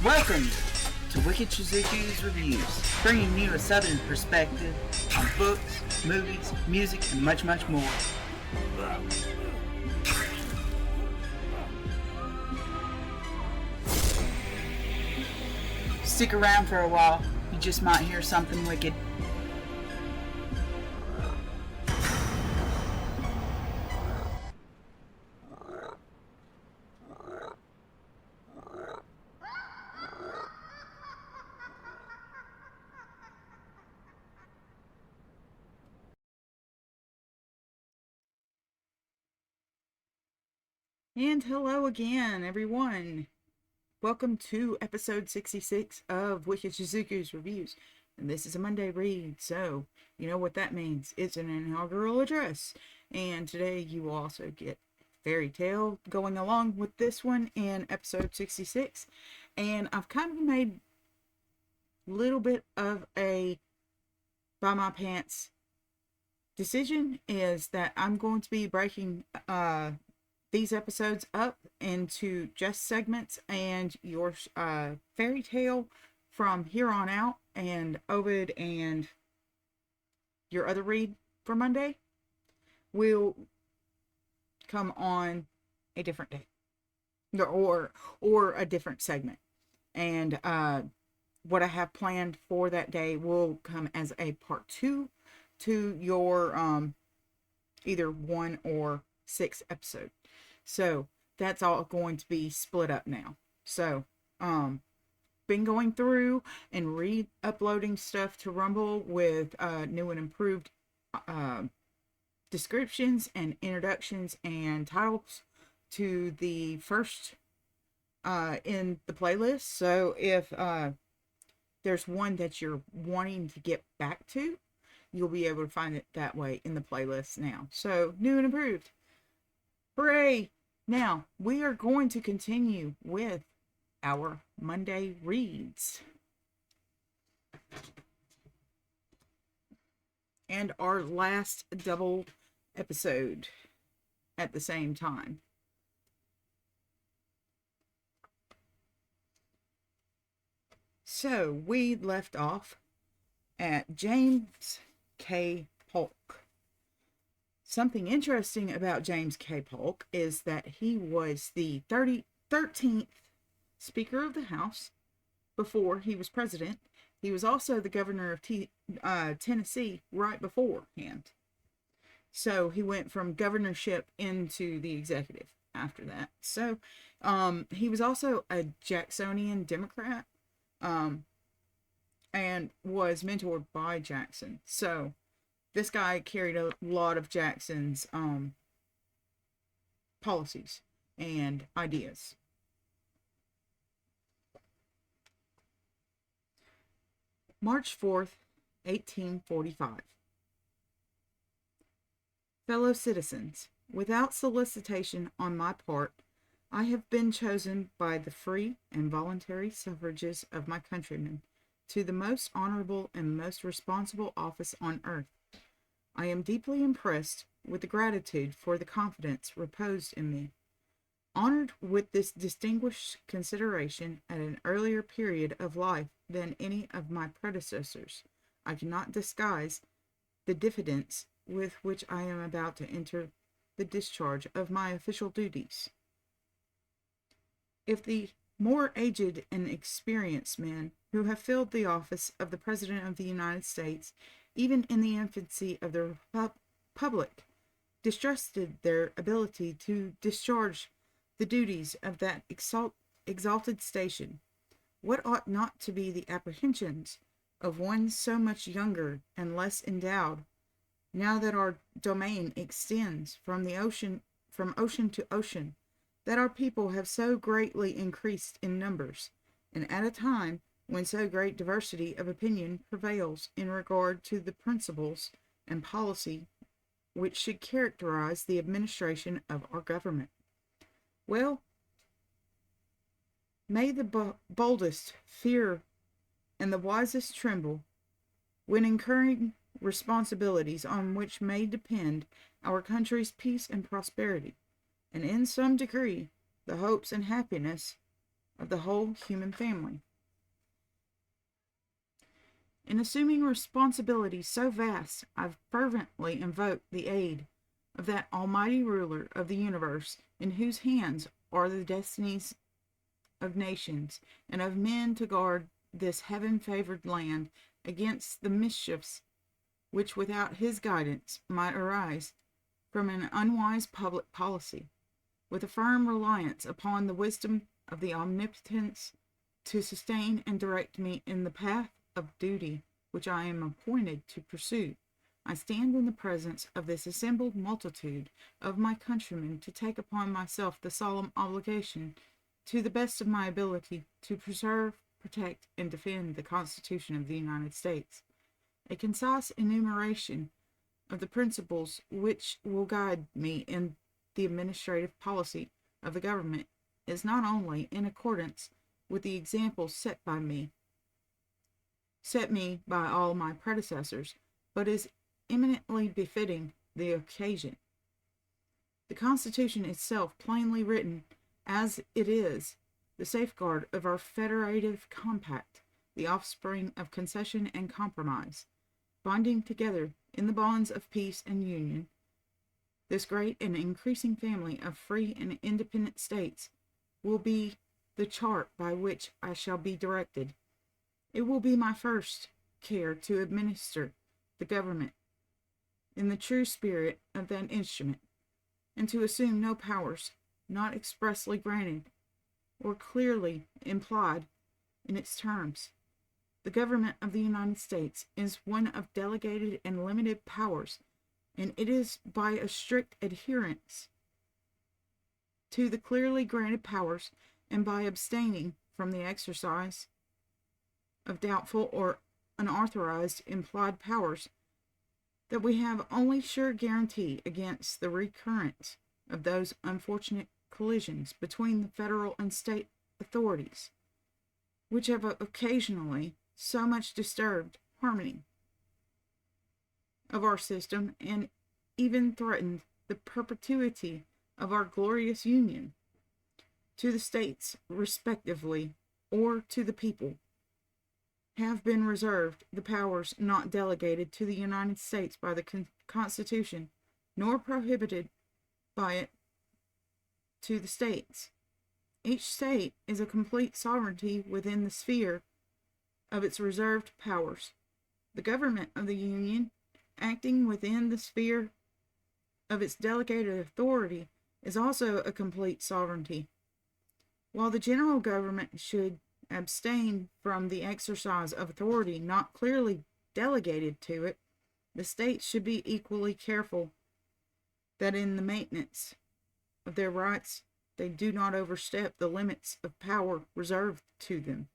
Welcome to Wicked Shizuku's Reviews, bringing you a southern perspective on books, movies, music, and much, much more. Stick around for a while, you just might hear something wicked. And hello again, everyone. Welcome to episode 66 of Wicked Shizuku's Reviews. And this is a Monday read, so you know what that means. It's an inaugural address. And today you will also get Fairy Tale going along with this one in episode 66. And I've kind of made a little bit of a by my pants decision, is that I'm going to be breaking these episodes up into just segments, and your Fairy Tale from here on out, and Ovid and your other read for Monday will come on a different day, or a different segment. And what I have planned for that day will come as a part 2 to your either 1 or 6 episode. So that's all going to be split up now. So been going through and re-uploading stuff to Rumble with new and improved descriptions and introductions and titles to the first in the playlist. So if there's one that you're wanting to get back to, you'll be able to find it that way in the playlist now. So new and improved. Hooray! Now, we are going to continue with our Monday reads. And our last double episode at the same time. So, we left off at James K. Polk. Something interesting about James K. Polk is that he was the 13th Speaker of the House before he was president. He was also the governor of Tennessee right beforehand. So he went from governorship into the executive after that. So he was also a Jacksonian Democrat and was mentored by Jackson. So this guy carried a lot of Jackson's policies and ideas. March 4th, 1845. Fellow citizens, without solicitation on my part, I have been chosen by the free and voluntary suffrages of my countrymen to the most honorable and most responsible office on earth. I am deeply impressed with the gratitude for the confidence reposed in me. Honored with this distinguished consideration at an earlier period of life than any of my predecessors, I cannot disguise the diffidence with which I am about to enter the discharge of my official duties. If the more aged and experienced men who have filled the office of the President of the United States, even in the infancy of the republic, distrusted their ability to discharge the duties of that exalted station, what ought not to be the apprehensions of one so much younger and less endowed, now that our domain extends from ocean to ocean, that our people have so greatly increased in numbers, and at a time when so great diversity of opinion prevails in regard to the principles and policy which should characterize the administration of our government. Well, may the boldest fear and the wisest tremble when incurring responsibilities on which may depend our country's peace and prosperity, and in some degree the hopes and happiness of the whole human family. In assuming responsibilities so vast, I fervently invoke the aid of that almighty ruler of the universe, in whose hands are the destinies of nations and of men, to guard this heaven-favored land against the mischiefs which without his guidance might arise from an unwise public policy, with a firm reliance upon the wisdom of the Omnipotence to sustain and direct me in the path of duty which I am appointed to pursue. I stand in the presence of this assembled multitude of my countrymen to take upon myself the solemn obligation, to the best of my ability, to preserve, protect, and defend the Constitution of the United States. A concise enumeration of the principles which will guide me in the administrative policy of the government is not only in accordance with the example set me by all my predecessors, but is eminently befitting the occasion. The Constitution itself, plainly written as it is, the safeguard of our federative compact, the offspring of concession and compromise, binding together in the bonds of peace and union this great and increasing family of free and independent states, will be the chart by which I shall be directed. It will be my first care to administer the government in the true spirit of that instrument, and to assume no powers not expressly granted or clearly implied in its terms. The government of the United States is one of delegated and limited powers, and it is by a strict adherence to the clearly granted powers, and by abstaining from the exercise of doubtful or unauthorized implied powers, that we have only sure guarantee against the recurrence of those unfortunate collisions between the federal and state authorities, which have occasionally so much disturbed harmony of our system, and even threatened the perpetuity of our glorious union. To the states, respectively, or to the people, have been reserved the powers not delegated to the United States by the Constitution, nor prohibited by it to the states. Each state is a complete sovereignty within the sphere of its reserved powers. The government of the Union, acting within the sphere of its delegated authority, is also a complete sovereignty. While the general government should abstain from the exercise of authority not clearly delegated to it, the states should be equally careful that in the maintenance of their rights they do not overstep the limits of power reserved to them.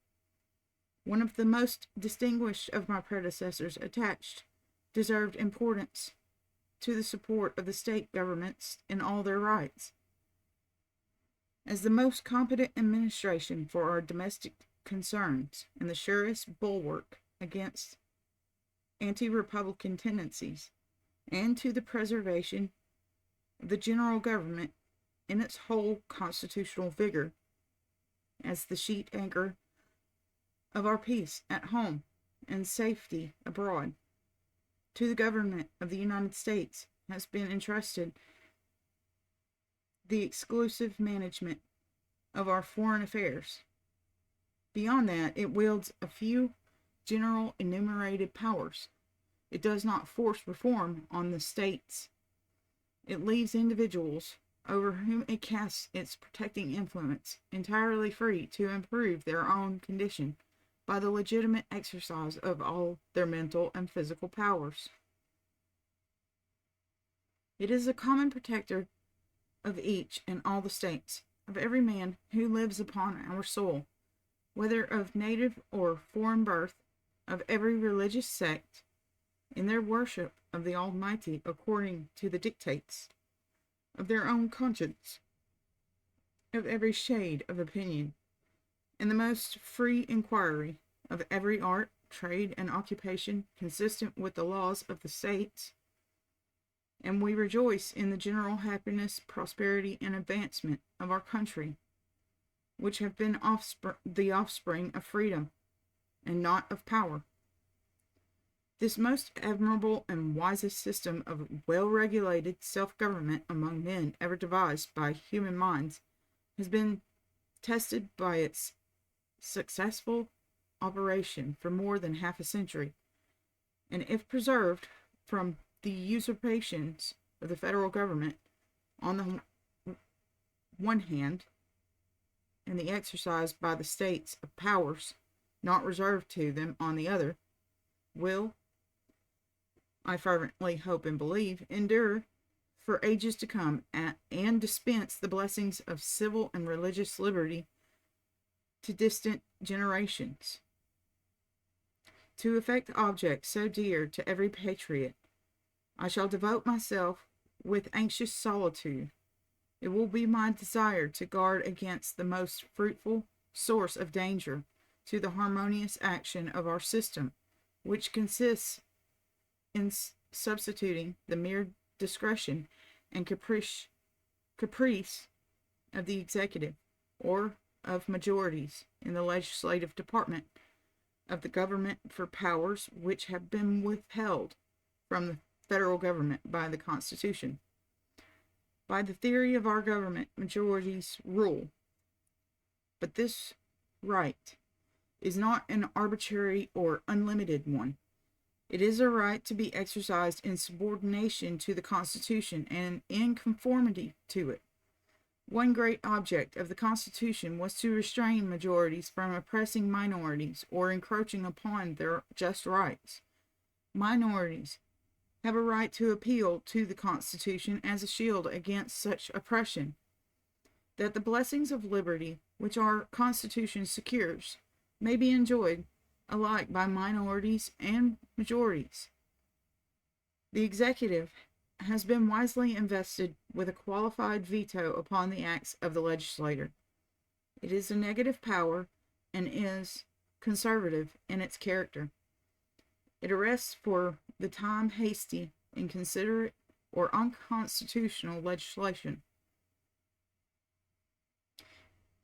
One of the most distinguished of my predecessors attached deserved importance to the support of the state governments in all their rights. As the most competent administration for our domestic concerns and the surest bulwark against anti-republican tendencies, and to the preservation of the general government in its whole constitutional vigor, as the sheet anchor of our peace at home and safety abroad, to the government of the United States has been entrusted the exclusive management of our foreign affairs. Beyond that, it wields a few general enumerated powers. It does not force reform on the states. It leaves individuals over whom it casts its protecting influence entirely free to improve their own condition by the legitimate exercise of all their mental and physical powers. It is a common protector of each and all the states, of every man who lives upon our soil, whether of native or foreign birth, of every religious sect, in their worship of the Almighty according to the dictates of their own conscience, of every shade of opinion, in the most free inquiry of every art, trade, and occupation consistent with the laws of the states, and we rejoice in the general happiness, prosperity, and advancement of our country. which have been the offspring of freedom, and not of power. This most admirable and wisest system of well-regulated self-government among men ever devised by human minds has been tested by its successful operation for more than half a century, and if preserved from the usurpations of the federal government on the one hand, and the exercise by the states of powers not reserved to them on the other, will, I fervently hope and believe, endure for ages to come, and dispense the blessings of civil and religious liberty to distant generations. To effect objects so dear to every patriot, I shall devote myself with anxious solicitude. It will be my desire to guard against the most fruitful source of danger to the harmonious action of our system, which consists in substituting the mere discretion and caprice of the executive, or of majorities in the legislative department of the government, for powers which have been withheld from the federal government by the Constitution. By the theory of our government, majorities rule, but this right is not an arbitrary or unlimited one. It is a right to be exercised in subordination to the Constitution and in conformity to it. One great object of the Constitution was to restrain majorities from oppressing minorities or encroaching upon their just rights. Minorities have a right to appeal to the Constitution as a shield against such oppression, that the blessings of liberty which our Constitution secures may be enjoyed alike by minorities and majorities. The executive has been wisely invested with a qualified veto upon the acts of the legislator. It is a negative power and is conservative in its character. It arrests for the time hasty, inconsiderate, or unconstitutional legislation,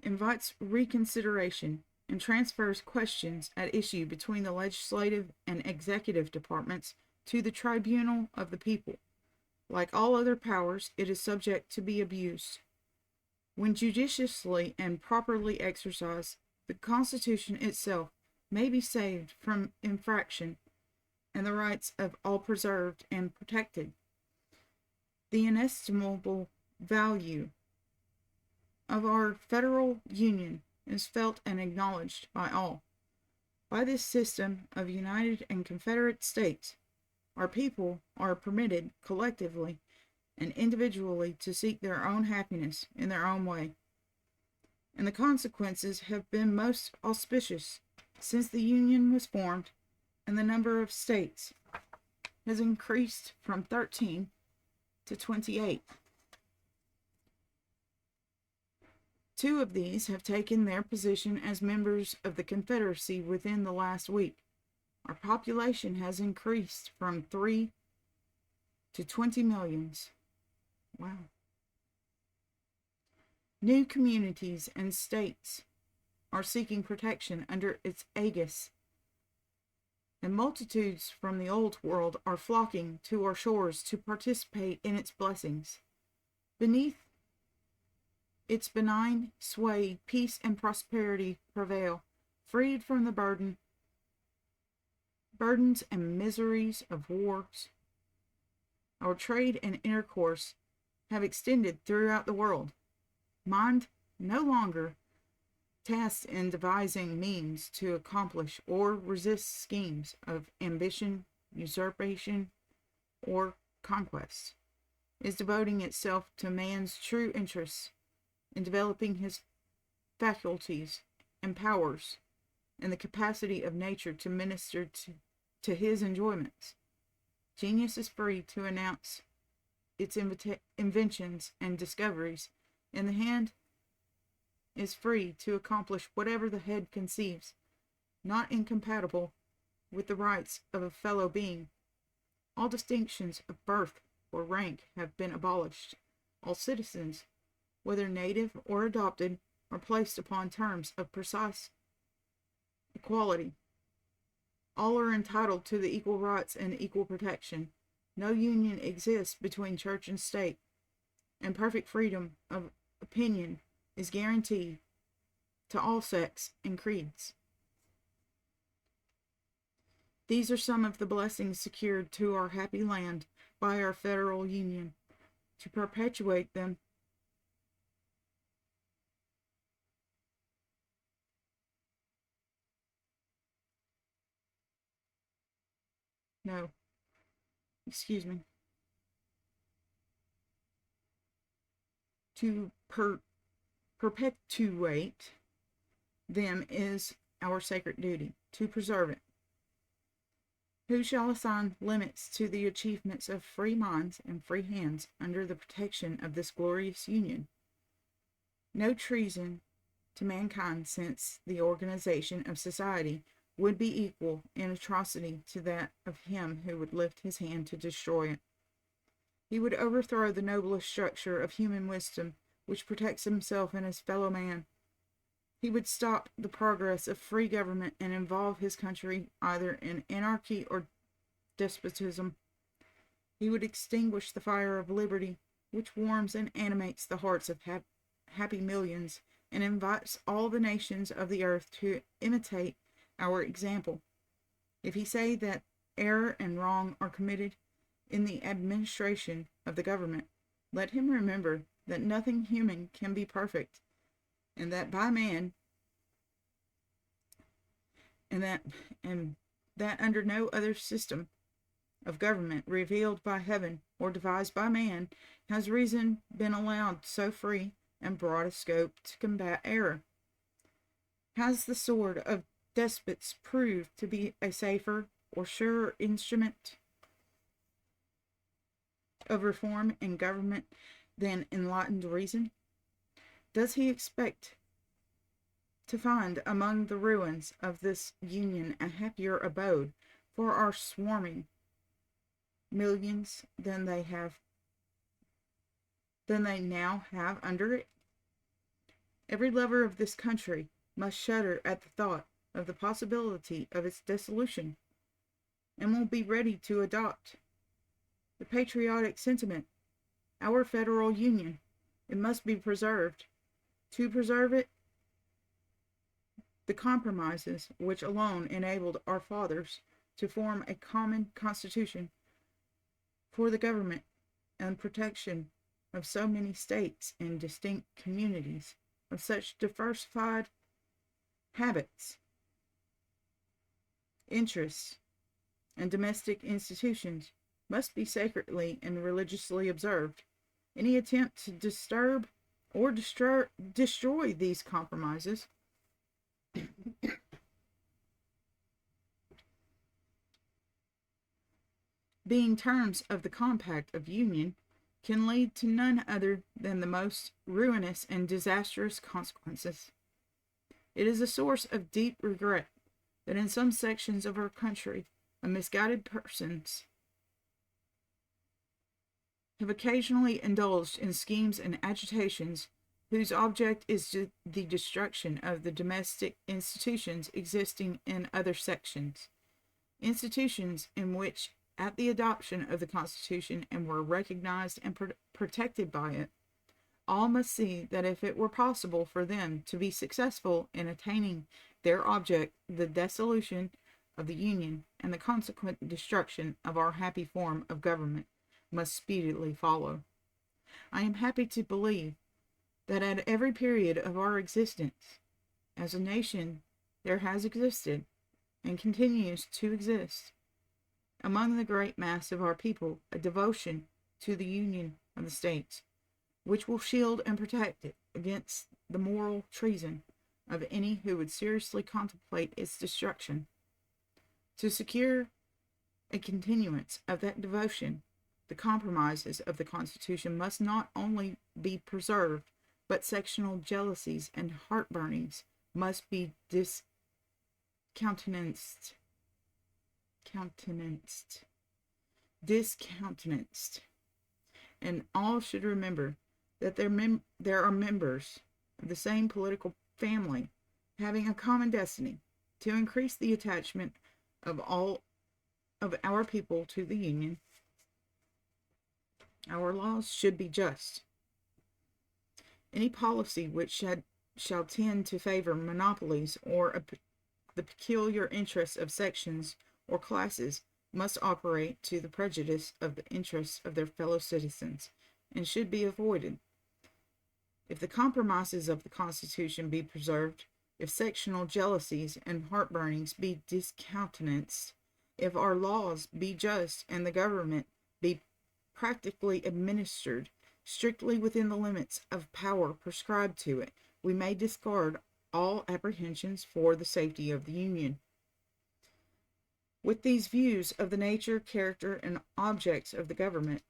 invites reconsideration, and transfers questions at issue between the legislative and executive departments to the tribunal of the people. Like all other powers, it is subject to be abused. When judiciously and properly exercised, the Constitution itself may be saved from infraction, and the rights of all preserved and protected. The inestimable value of our federal union is felt and acknowledged by all. By this system of united and confederate states, our people are permitted collectively and individually to seek their own happiness in their own way, and the consequences have been most auspicious since the Union was formed, and the number of states has increased from 13 to 28. Two of these have taken their position as members of the Confederacy within the last week. Our population has increased from 3 to 20 millions. Wow. New communities and states are seeking protection under its aegis, and multitudes from the old world are flocking to our shores to participate in its blessings. Beneath its benign sway, peace and prosperity prevail, freed from the burdens and miseries of wars. Our trade and intercourse have extended throughout the world. Mind no longer tasked in devising means to accomplish or resist schemes of ambition, usurpation, or conquest, is devoting itself to man's true interests in developing his faculties and powers and the capacity of nature to minister to his enjoyments. Genius is free to announce its inventions and discoveries, and the hand is free to accomplish whatever the head conceives, not incompatible with the rights of a fellow being. All distinctions of birth or rank have been abolished. All citizens, whether native or adopted, are placed upon terms of precise equality. All are entitled to the equal rights and equal protection. No union exists between church and state, and perfect freedom of opinion is guaranteed to all sects and creeds. These are some of the blessings secured to our happy land by our federal union. To perpetuate them, no, excuse me, to perpetuate them is our sacred duty, to preserve it. Who shall assign limits to the achievements of free minds and free hands under the protection of this glorious union? No treason to mankind since the organization of society would be equal in atrocity to that of him who would lift his hand to destroy it. He would overthrow the noblest structure of human wisdom which protects himself and his fellow man. He would stop the progress of free government and involve his country either in anarchy or despotism. He would extinguish the fire of liberty, which warms and animates the hearts of happy millions, and invites all the nations of the earth to imitate our example. If he say that error and wrong are committed in the administration of the government, let him remember that nothing human can be perfect, and that by man, and that under no other system of government revealed by heaven or devised by man has reason been allowed so free and broad a scope to combat error. Has the sword of despots proved to be a safer or surer instrument of reform in government than enlightened reason? Does he expect to find among the ruins of this union a happier abode for our swarming millions than they now have under it? Every lover of this country must shudder at the thought of the possibility of its dissolution, and will be ready to adopt the patriotic sentiment. Our federal union, it must be preserved. To preserve it, the compromises which alone enabled our fathers to form a common constitution for the government and protection of so many states and distinct communities of such diversified habits, interests, and domestic institutions, must be sacredly and religiously observed. Any attempt to disturb or destroy these compromises being terms of the compact of union can lead to none other than the most ruinous and disastrous consequences. It is a source of deep regret that in some sections of our country, misguided persons have occasionally indulged in schemes and agitations whose object is the destruction of the domestic institutions existing in other sections, institutions in which, at the adoption of the Constitution and were recognized and protected by it, all must see that if it were possible for them to be successful in attaining their object, the dissolution of the Union and the consequent destruction of our happy form of government must speedily follow. I am happy to believe that at every period of our existence as a nation there has existed and continues to exist among the great mass of our people a devotion to the union of the states, which will shield and protect it against the moral treason of any who would seriously contemplate its destruction. To secure a continuance of that devotion, the compromises of the Constitution must not only be preserved, but sectional jealousies and heart-burnings must be discountenanced, and all should remember that there are members of the same political family, having a common destiny to increase the attachment of all of our people to the Union. Our laws should be just. Any policy which shall tend to favor monopolies or the peculiar interests of sections or classes must operate to the prejudice of the interests of their fellow citizens, and should be avoided. If the compromises of the Constitution be preserved, if sectional jealousies and heartburnings be discountenanced, if our laws be just and the government be practically administered strictly within the limits of power prescribed to it, we may discard all apprehensions for the safety of the Union. With these views of the nature, character, and objects of the government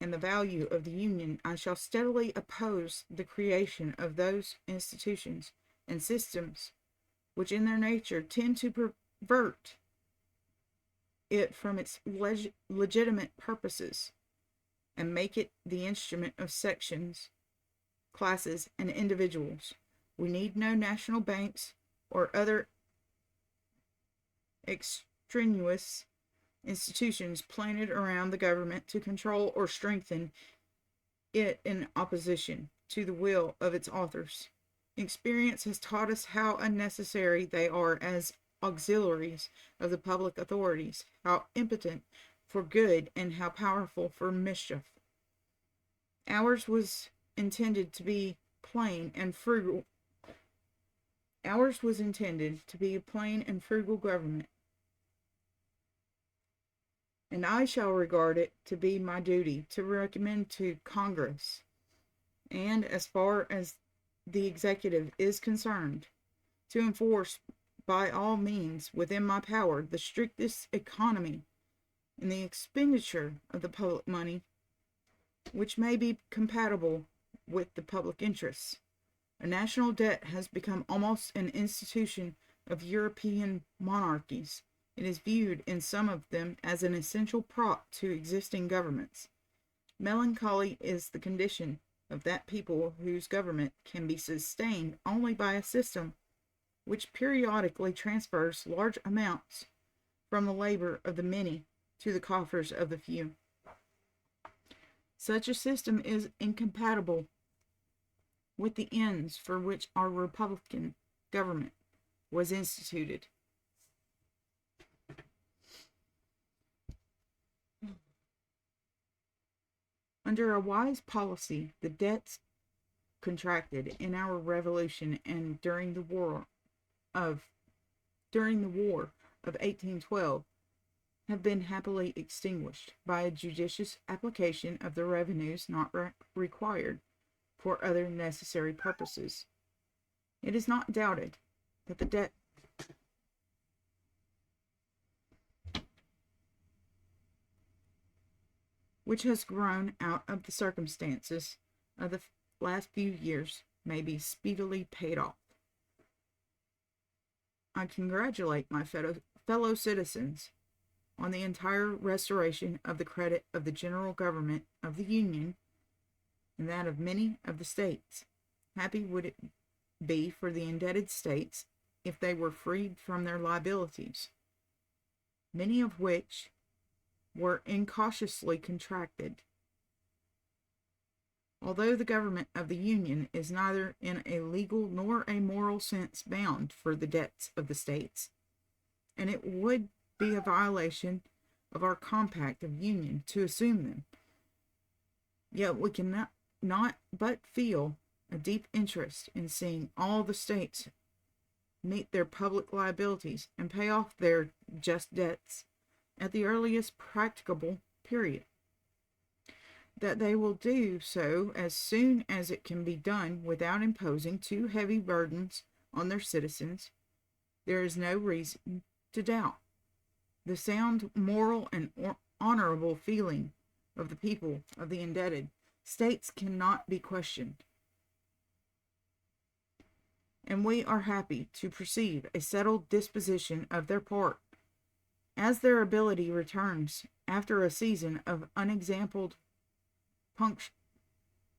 and the value of the Union, I shall steadily oppose the creation of those institutions and systems which in their nature tend to pervert it from its legitimate purposes and make it the instrument of sections, classes, and individuals. We need no national banks or other extraneous institutions planted around the government to control or strengthen it in opposition to the will of its authors. Experience has taught us how unnecessary they are as auxiliaries of the public authorities, how impotent for good and how powerful for mischief. Ours was intended to be plain and frugal. Ours was intended to be a plain and frugal government, and I shall regard it to be my duty to recommend to Congress, and as far as the executive is concerned, to enforce by all means within my power the strictest economy in the expenditure of the public money, which may be compatible with the public interests. A national debt has become almost an institution of European monarchies. It is viewed in some of them as an essential prop to existing governments. Melancholy is the condition of that people whose government can be sustained only by a system which periodically transfers large amounts from the labor of the many to the coffers of the few. Such a system is incompatible with the ends for which our republican government was instituted. Under a wise policy, the debts contracted in our revolution and during the war of 1812 have been happily extinguished by a judicious application of the revenues not required for other necessary purposes. It is not doubted that the debt which has grown out of the circumstances of the last few years may be speedily paid off. I congratulate my fellow citizens on the entire restoration of the credit of the general government of the Union and that of many of the states. Happy would it be for the indebted states if they were freed from their liabilities, many of which were incautiously contracted. Although the government of the Union is neither in a legal nor a moral sense bound for the debts of the states, and it would be a violation of our compact of union to assume them, yet we cannot not but feel a deep interest in seeing all the states meet their public liabilities and pay off their just debts at the earliest practicable period. That they will do so as soon as it can be done without imposing too heavy burdens on their citizens, there is no reason to doubt. The sound moral and honorable feeling of the people of the indebted states cannot be questioned, and we are happy to perceive a settled disposition of their part, as their ability returns after a season of unexampled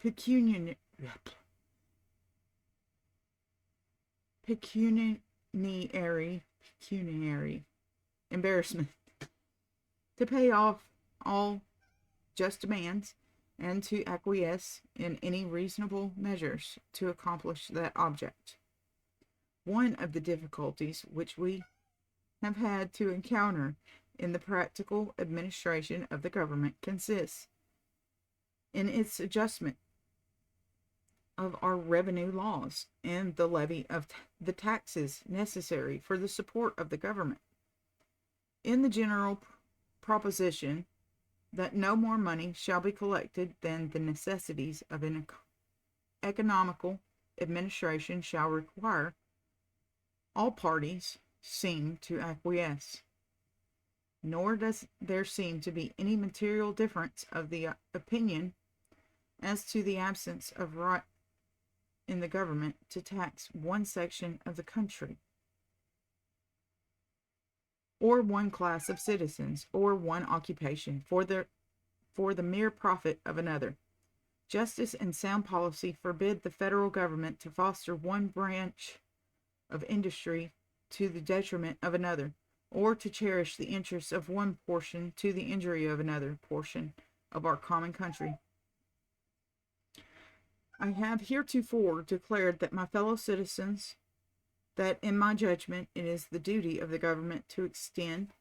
pecuniary pecuniary embarrassment to pay off all just demands and to acquiesce in any reasonable measures to accomplish that object. One of the difficulties which we have had to encounter in the practical administration of the government consists in its adjustment of our revenue laws and the levy of the taxes necessary for the support of the government. In the general proposition that no more money shall be collected than the necessities of an economical administration shall require, all parties seem to acquiesce. Nor does there seem to be any material difference of the opinion as to the absence of right in the government to tax one section of the country, or one class of citizens, or one occupation, for the mere profit of another. Justice and sound policy forbid the federal government to foster one branch of industry to the detriment of another, or to cherish the interests of one portion to the injury of another portion of our common country. I have heretofore declared that my fellow citizens, that in my judgment it is the duty of the government to extend,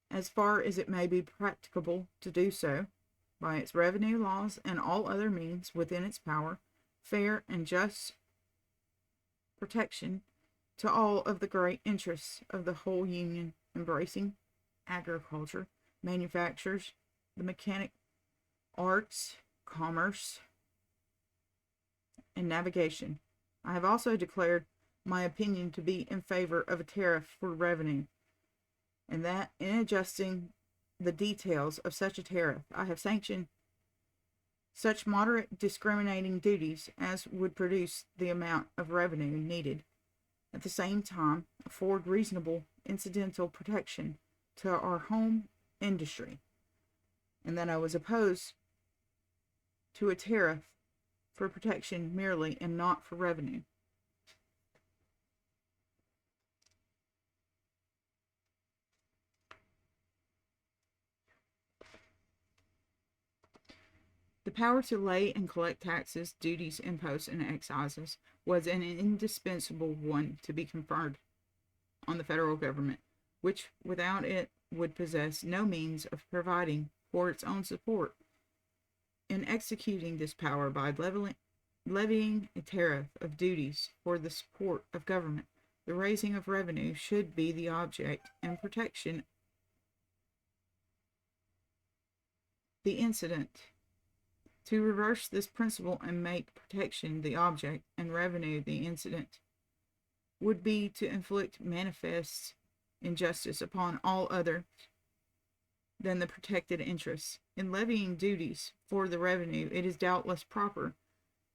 as far as it may be practicable to do so, by its revenue laws and all other means within its power, fair and just protection to all of the great interests of the whole Union, embracing agriculture, manufactures, the mechanic arts, commerce, and navigation. I have also declared my opinion to be in favor of a tariff for revenue, and that in adjusting the details of such a tariff, I have sanctioned such moderate discriminating duties as would produce the amount of revenue needed, at the same time afford reasonable incidental protection to our home industry, and that I was opposed to a tariff for protection merely and not for revenue. The power to lay and collect taxes, duties, imposts, and excises was an indispensable one to be conferred on the federal government, which without it would possess no means of providing for its own support. In executing this power by levying a tariff of duties for the support of government, the raising of revenue should be the object, and protection the incident. To reverse this principle and make protection the object and revenue the incident would be to inflict manifest injustice upon all other than the protected interests. In levying duties for the revenue, it is doubtless proper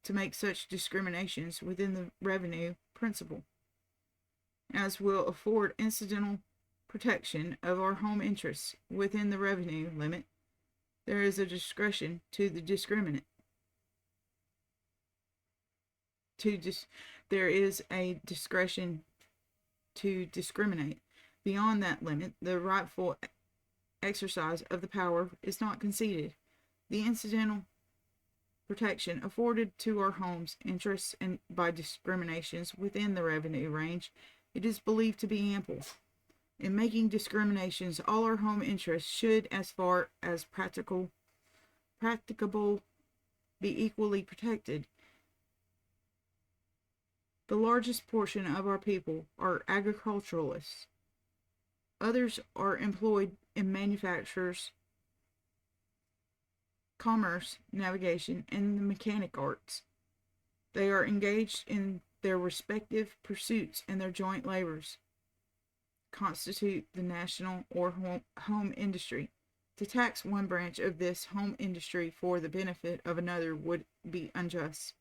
to make such discriminations within the revenue principle as will afford incidental protection of our home interests. Within the revenue limit, there is a discretion to the discriminant. There is a discretion to discriminate. Beyond that limit, the rightful exercise of the power is not conceded. The incidental protection afforded to our home's interests and by discriminations within the revenue range, it is believed to be ample. In making discriminations, all our home interests should, as far as practicable, be equally protected. The largest portion of our people are agriculturalists. Others are employed in manufactures, commerce, navigation, and the mechanic arts. They are engaged in their respective pursuits, and their joint labors constitute the national or home industry. To tax one branch of this home industry for the benefit of another would be unjust.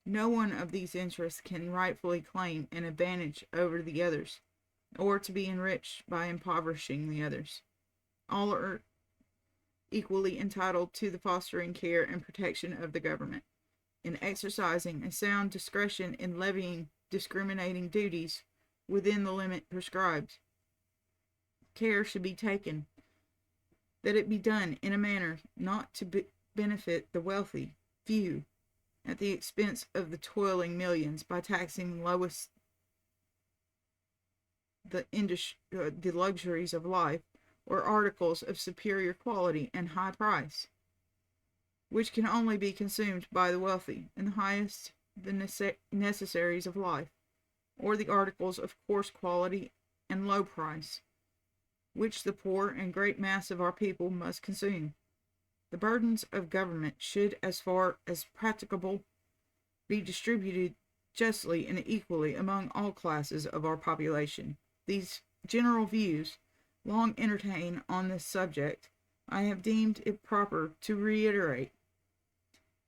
No one of these interests can rightfully claim an advantage over the others, or to be enriched by impoverishing the others. All are equally entitled to the fostering care and protection of the government. in exercising a sound discretion in levying discriminating duties within the limit prescribed. Care should be taken that it be done in a manner not to benefit the wealthy few at the expense of the toiling millions by taxing the luxuries of life or articles of superior quality and high price, which can only be consumed by the wealthy, and the highest the necessaries of life, or the articles of coarse quality and low price, which the poor and great mass of our people must consume. The burdens of government should, as far as practicable, be distributed justly and equally among all classes of our population. These general views, long entertained on this subject, I have deemed it proper to reiterate.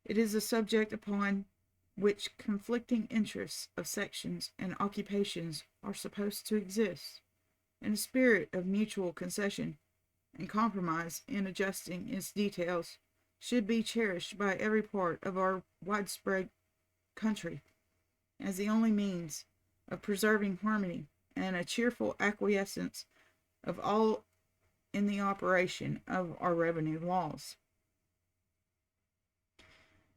It is a subject upon which conflicting interests of sections and occupations are supposed to exist, and a spirit of mutual concession and compromise in adjusting its details should be cherished by every part of our widespread country as the only means of preserving harmony and a cheerful acquiescence of all in the operation of our revenue laws.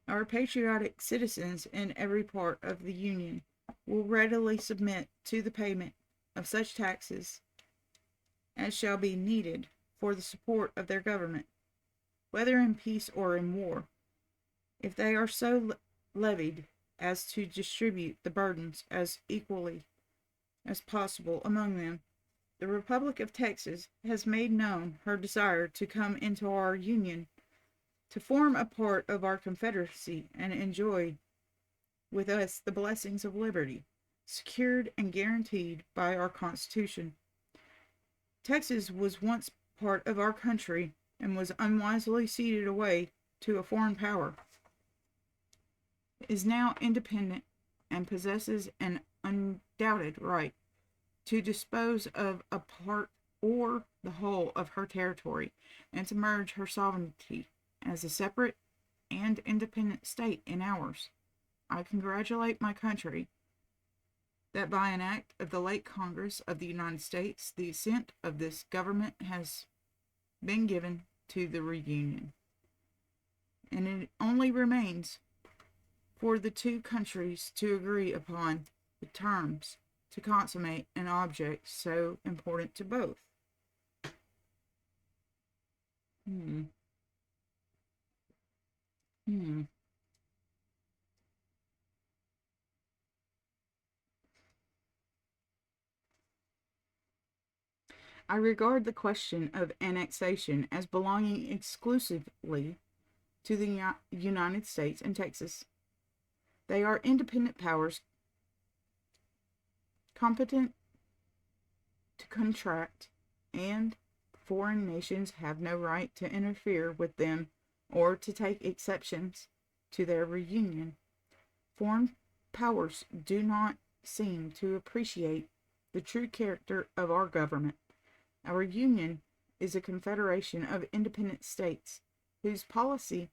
Our patriotic citizens in every part of the Union will readily submit to the payment of such taxes as shall be needed for the support of their government, whether in peace or in war, if they are so levied as to distribute the burdens as equally as possible among them. The Republic of Texas has made known her desire to come into our Union, to form a part of our Confederacy, and enjoy with us the blessings of liberty, secured and guaranteed by our Constitution. Texas was once part of our country and was unwisely ceded away to a foreign power. It is now independent and possesses an undoubted right to dispose of a part or the whole of her territory and to merge her sovereignty as a separate and independent state in ours. I congratulate my country that by an act of the late Congress of the United States, the assent of this government has been given to the reunion. And it only remains for the two countries to agree upon the terms to consummate an object so important to both. I regard the question of annexation as belonging exclusively to the United States and Texas. They are independent powers competent to contract, and foreign nations have no right to interfere with them or to take exceptions to their reunion. Foreign powers do not seem to appreciate the true character of our government. Our union is a confederation of independent states whose policy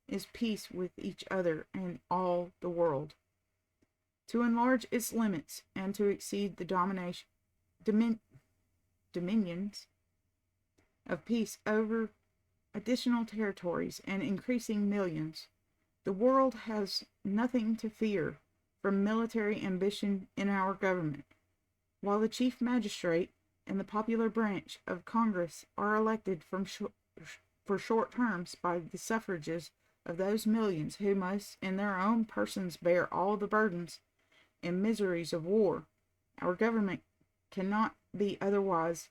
is peace with each other and all the world. To enlarge its limits and to exceed the dominions of peace over additional territories and increasing millions, the world has nothing to fear from military ambition in our government, while the chief magistrate and the popular branch of Congress are elected for short terms by the suffrages of those millions who must in their own persons bear all the burdens and miseries of war. Our government cannot be otherwise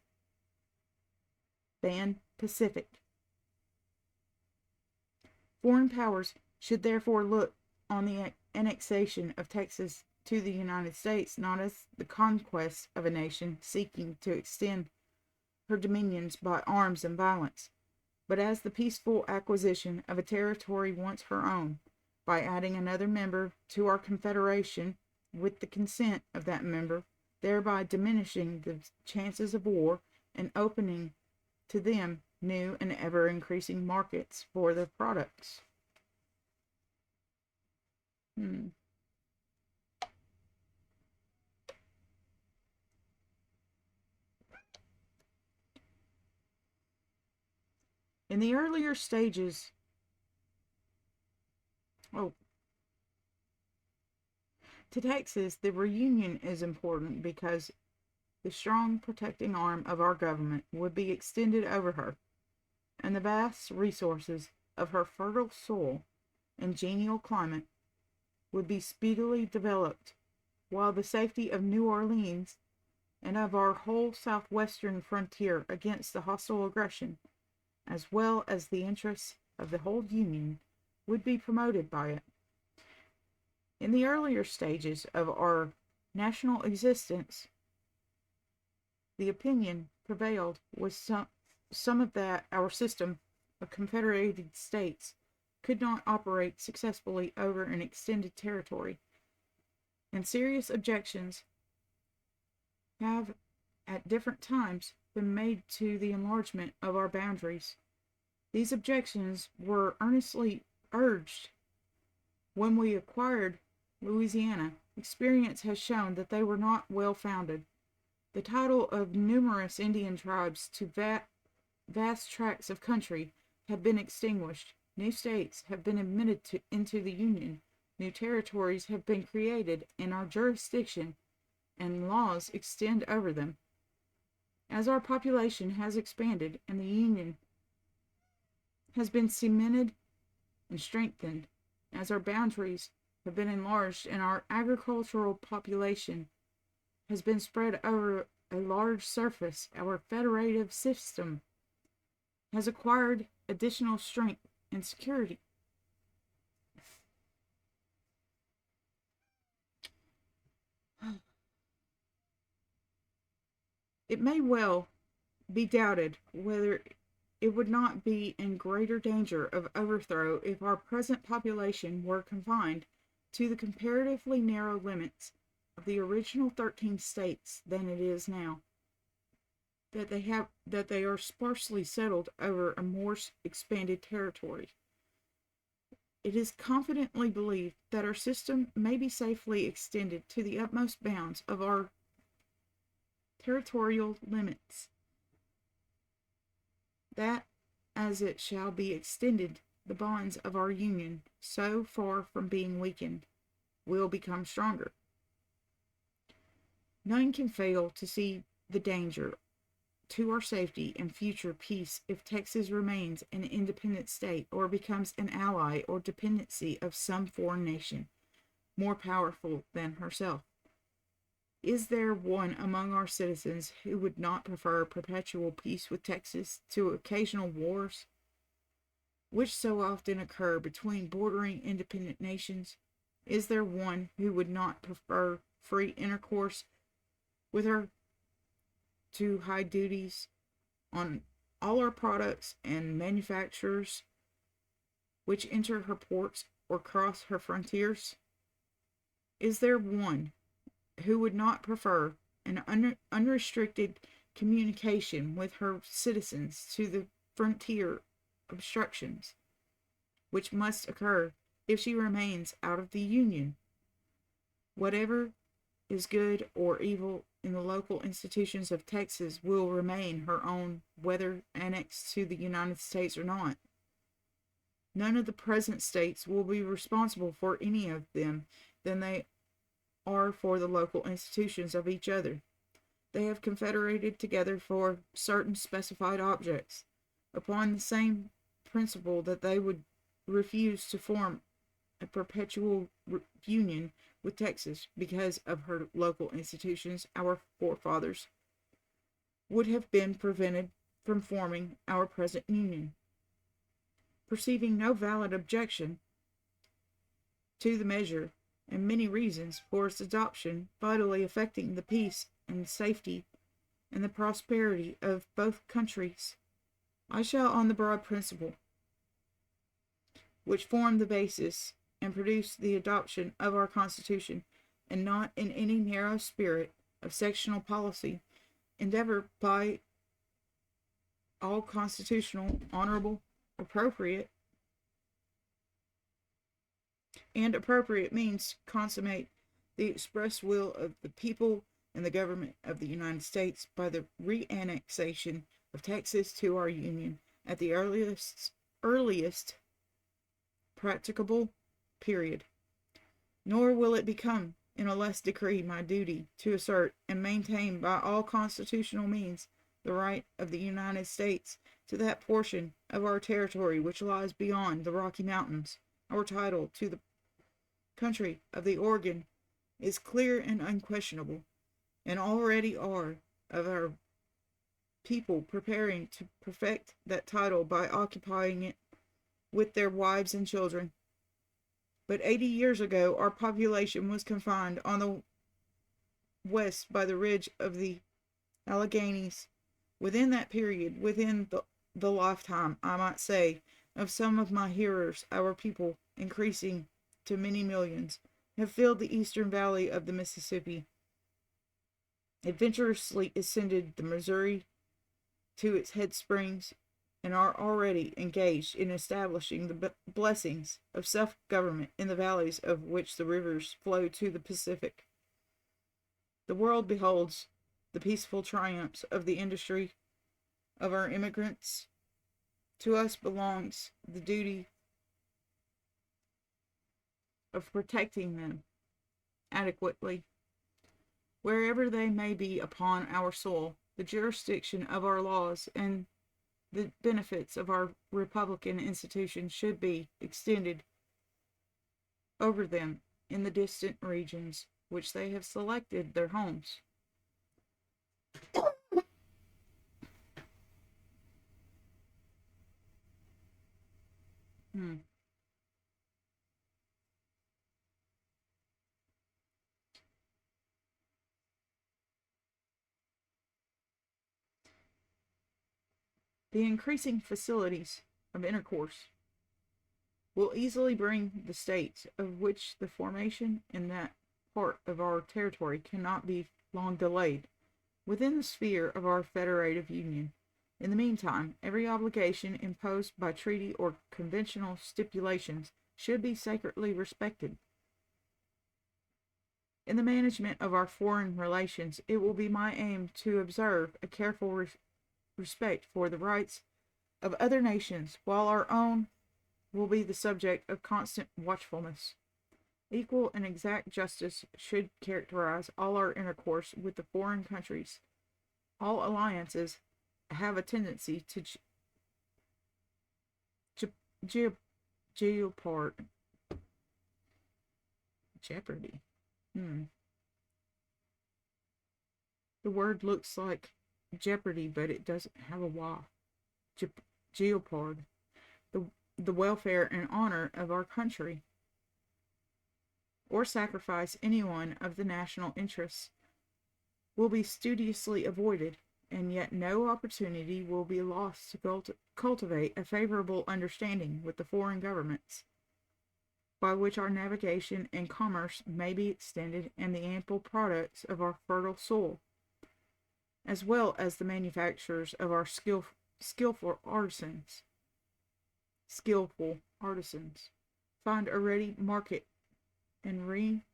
than pacific. Foreign powers should therefore look on the annexation of Texas to the United States not as the conquest of a nation seeking to extend her dominions by arms and violence, but as the peaceful acquisition of a territory once her own, by adding another member to our confederation with the consent of that member, thereby diminishing the chances of war and opening to them new and ever increasing markets for their products. Hmm. In the earlier stages, oh, to Texas, the reunion is important because the strong protecting arm of our government would be extended over her, and the vast resources of her fertile soil and genial climate would be speedily developed, while the safety of New Orleans and of our whole southwestern frontier against the hostile aggression, as well as the interests of the whole Union, would be promoted by it. In the earlier stages of our national existence, the opinion prevailed was some of that our system of confederated states could not operate successfully over an extended territory, and serious objections have at different times been made to the enlargement of our boundaries. These objections were earnestly urged when we acquired Louisiana. Experience has shown that they were not well founded. The title of numerous Indian tribes to vast tracts of country have been extinguished. New states have been admitted into the Union. New territories have been created, and our jurisdiction and laws extend over them. As our population has expanded and the Union has been cemented and strengthened, as our boundaries have been enlarged and our agricultural population has been spread over a large surface, our federative system has acquired additional strength and security. It may well be doubted whether it would not be in greater danger of overthrow if our present population were confined to the comparatively narrow limits of the original 13 states than it is now. That they are sparsely settled over a more expanded territory. It is confidently believed that our system may be safely extended to the utmost bounds of our territorial limits, that as it shall be extended, the bonds of our Union, so far from being weakened, will become stronger. None can fail to see the danger to our safety and future peace if Texas remains an independent state or becomes an ally or dependency of some foreign nation more powerful than herself. Is there one among our citizens who would not prefer perpetual peace with Texas to occasional wars, which so often occur between bordering independent nations? Is there one who would not prefer free intercourse with her to high duties on all our products and manufactures which enter her ports or cross her frontiers? Is there one who would not prefer an unrestricted communication with her citizens to the frontier obstructions which must occur if she remains out of the Union? Whatever is good or evil in the local institutions of Texas will remain her own, whether annexed to the United States or not. None of the present states will be responsible for any of them than they are for the local institutions of each other. They have confederated together for certain specified objects, upon the same principle that they would refuse to form a perpetual union with Texas because of her local institutions. Our forefathers would have been prevented from forming our present union. Perceiving no valid objection to the measure, and many reasons for its adoption vitally affecting the peace and safety and the prosperity of both countries, I shall, on the broad principle which formed the basis and produced the adoption of our Constitution, and not in any narrow spirit of sectional policy, endeavor by all constitutional, honorable, appropriate, and appropriate means consummate the express will of the people and the government of the United States by the reannexation of Texas to our Union at the earliest practicable period. Nor will it become in a less degree my duty to assert and maintain by all constitutional means the right of the United States to that portion of our territory which lies beyond the Rocky Mountains. Our title to the country of the Oregon is clear and unquestionable, and already are of our people preparing to perfect that title by occupying it with their wives and children. But 80 years ago, our population was confined on the west by the ridge of the Alleghanies. Within that period, within the lifetime, I might say, of some of my hearers, our people, increasing to many millions, have filled the eastern valley of the Mississippi, adventurously ascended the Missouri to its head springs, and are already engaged in establishing the blessings of self-government in the valleys of which the rivers flow to the Pacific. The world beholds the peaceful triumphs of the industry of our immigrants. To us belongs the duty of protecting them adequately, wherever they may be upon our soil. The jurisdiction of our laws and the benefits of our republican institutions should be extended over them in the distant regions which they have selected their homes. The increasing facilities of intercourse will easily bring the states of which the formation in that part of our territory cannot be long delayed within the sphere of our federative union. In the meantime, every obligation imposed by treaty or conventional stipulations should be sacredly respected. In the management of our foreign relations, it will be my aim to observe a careful respect for the rights of other nations, while our own will be the subject of constant watchfulness. Equal and exact justice should characterize all our intercourse with the foreign countries. All alliances have a tendency to jeopardy. The word looks like jeopardy, but it doesn't have a Y. Geopard. The welfare and honor of our country, or sacrifice any one of the national interests, will be studiously avoided, and yet no opportunity will be lost to cultivate a favorable understanding with the foreign governments, by which our navigation and commerce may be extended, and the ample products of our fertile soil, as well as the manufactures of our skillful artisans, find a ready market and remunerating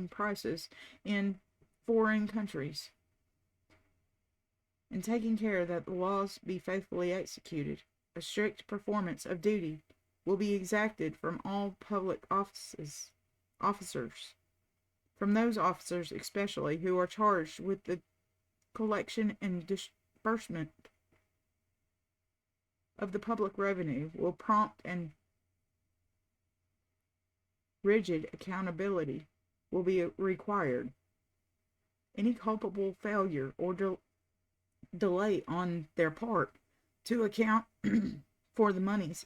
prices in foreign countries, and taking care that the laws be faithfully executed. A strict performance of duty will be exacted from all public officers, from those officers especially who are charged with the collection and disbursement of the public revenue. Will prompt and rigid accountability will be required. Any culpable failure or delay on their part to account for the monies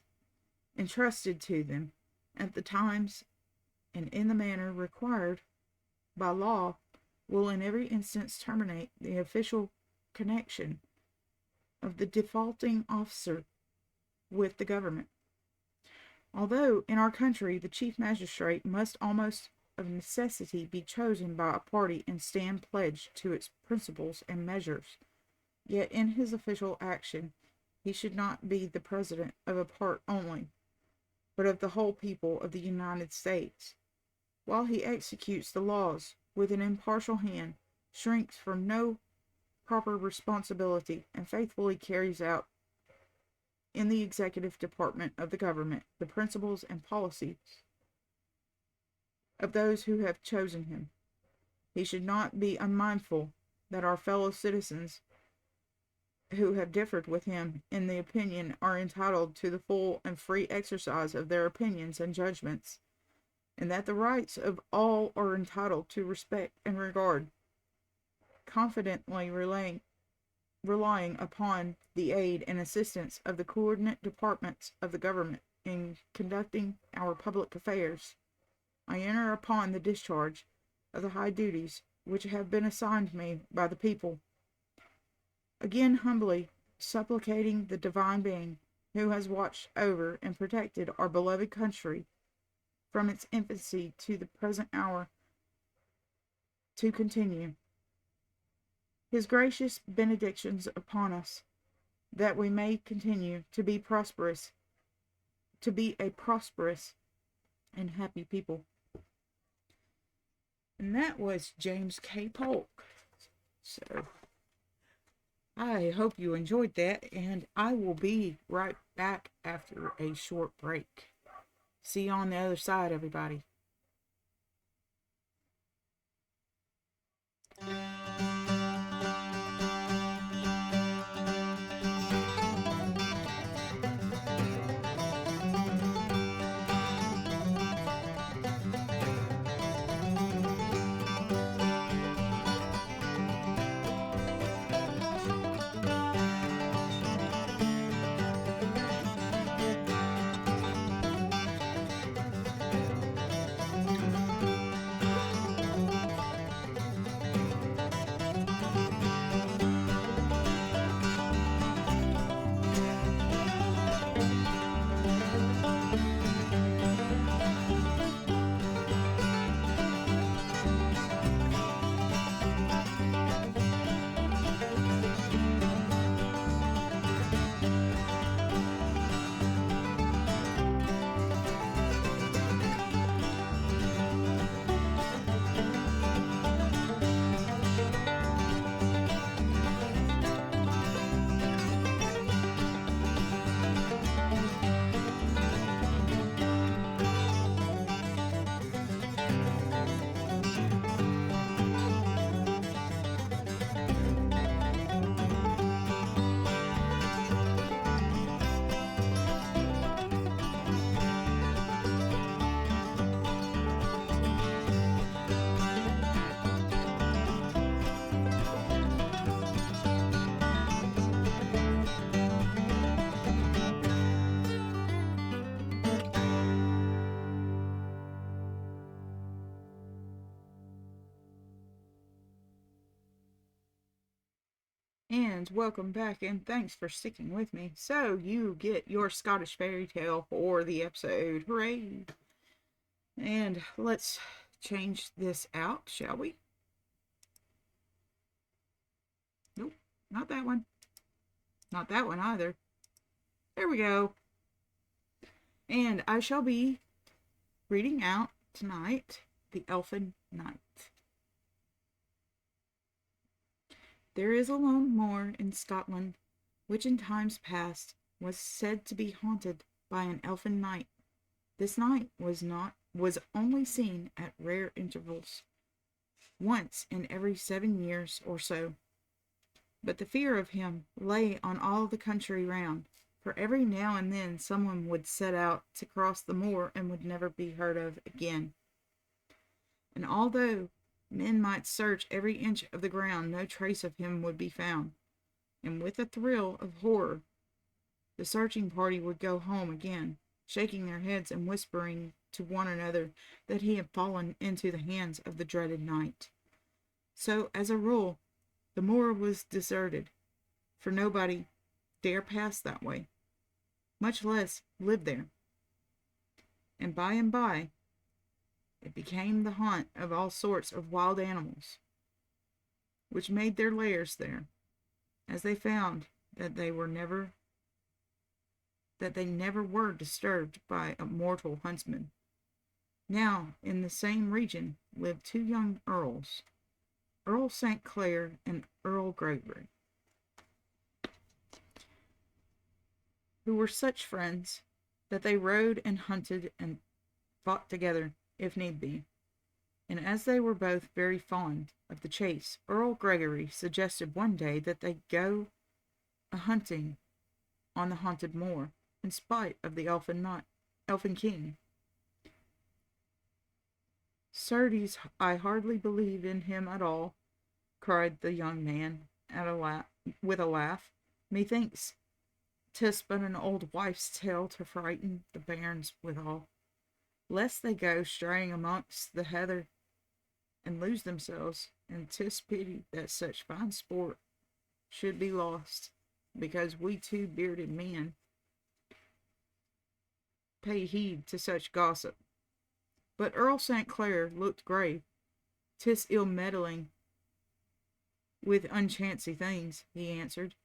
entrusted to them at the times and in the manner required by law will in every instance terminate the official connection of the defaulting officer with the government. Although in our country the chief magistrate must almost of necessity be chosen by a party and stand pledged to its principles and measures, yet in his official action He should not be the president of a part only, but of the whole people of the United States. While he executes the laws with an impartial hand, shrinks from no proper responsibility, and faithfully carries out in the executive department of the government the principles and policies of those who have chosen him. He should not be unmindful that our fellow citizens who have differed with him in the opinion are entitled to the full and free exercise of their opinions and judgments, and that the rights of all are entitled to respect and regard, confidently relying upon the aid and assistance of the coordinate departments of the government in conducting our public affairs. I enter upon the discharge of the high duties which have been assigned me by the people, again humbly supplicating the divine being who has watched over and protected our beloved country from its infancy to the present hour to continue his gracious benedictions upon us, that we may continue to be a prosperous and happy people. And that was James K. Polk. So I hope you enjoyed that, and I will be right back after a short break. See you on the other side, everybody. And welcome back, and thanks for sticking with me. So you get your Scottish fairy tale for the episode. Hooray! And let's change this out, shall we? Nope, not that one. Not that one either. There we go. And I shall be reading out tonight The Elfen Knight. There is a lone moor in Scotland, which in times past was said to be haunted by an elfin knight. This knight was only seen at rare intervals, once in every 7 years or so. But the fear of him lay on all the country round, for every now and then someone would set out to cross the moor and would never be heard of again. And although men might search every inch of the ground, no trace of him would be found, and with a thrill of horror, the searching party would go home again, shaking their heads and whispering to one another that he had fallen into the hands of the dreaded knight. So, as a rule, the moor was deserted, for nobody dare pass that way, much less live there. And by, it became the haunt of all sorts of wild animals, which made their lairs there, as they found that they were never that they never were disturbed by a mortal huntsman. Now, in the same region lived two young earls, Earl St. Clair and Earl Gregory, who were such friends that they rode and hunted and fought together, if need be. And as they were both very fond of the chase, Earl Gregory suggested one day that they go a-hunting on the haunted moor, in spite of the elfin king. "Certes, I hardly believe in him at all," cried the young man with a laugh. "Methinks 'tis but an old wife's tale to frighten the bairns withal, lest they go straying amongst the heather and lose themselves, and 'tis pity that such fine sport should be lost, because we two bearded men pay heed to such gossip." But Earl St. Clair looked grave. "'Tis ill meddling with unchancy things," he answered,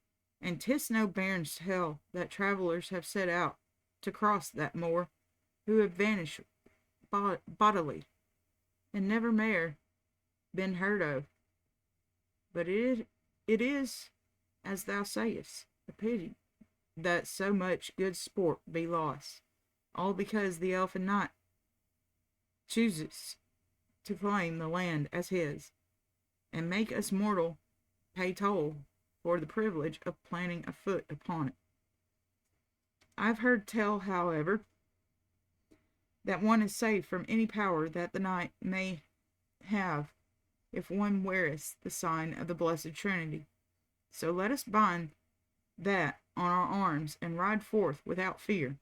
"and 'tis no bairn's tale that travellers have set out to cross that moor, who have vanished bodily, and never mair been heard of. But it is, as thou sayest, a pity that so much good sport be lost, all because the elfin knight chooses to claim the land as his, and make us mortal pay toll for the privilege of planting a foot upon it. I've heard tell, however, that one is safe from any power that the knight may have if one weareth the sign of the Blessed Trinity. So let us bind that on our arms and ride forth without fear."